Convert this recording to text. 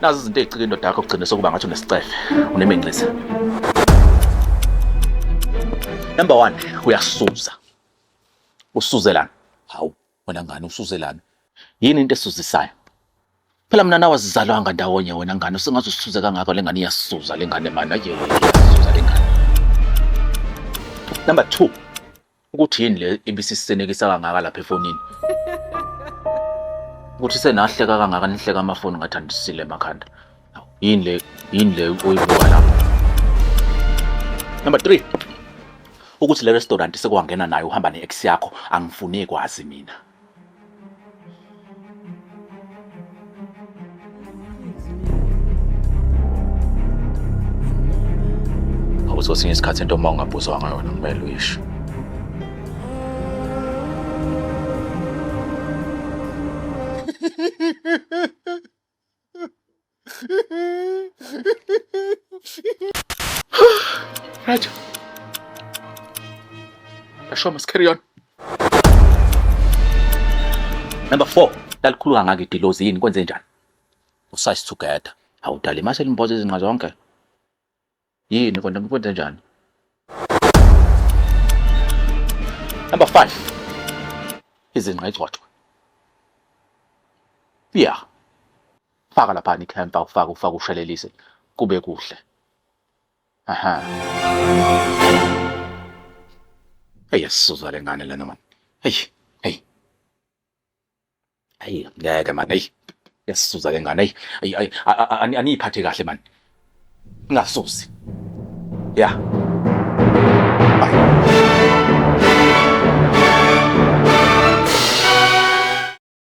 Nazi izinto ey'cika indoda yakho kugcina sokuba ngathi unesicefe, unemenxisa. Number 1, uyasuza. Usuzelana. Hawu, wena ngane usuzelana. Yini into esuzisayo? Phela mina nawe sizalwanga ndawonye wena ngane, usengaze usisuze kangaka le ngane iyasuza le ngane manje. Aye, iyasuza le ngane. Number 2, ukuthi yini le ibisisenekisa kangaka lapha efonini. Ukuthi senahleka kangaka nihleka amafoni ngathi andisile emakhanda. Yini le oyibuka lapho. Number 3, ukuthi le restaurant sekwangena nayo uhamba ne-ex yakho, angifuni kwazi mina. Awuthi kwesinye isikhathi into uma ungabuzwa ngayo kumele uyisho. Right. Asho must carry on. Number 4, lalikhuluma ngake idilozi yini kwenze njani? Usize together. Awudala imase limboza izinqa zonke. Yini konke kwenze njani? Number 5, izinqa ecwacwa. Yeah. Faka lapha ikhempa ufaka ushelelise kube kuhle. Aha. Hey, yasuzwa le ngane lena man. Hey. Ngeke man, hey. Yasuzwa le ngane. Hey, aniphathe kahle man. Ngasusi. Yeah.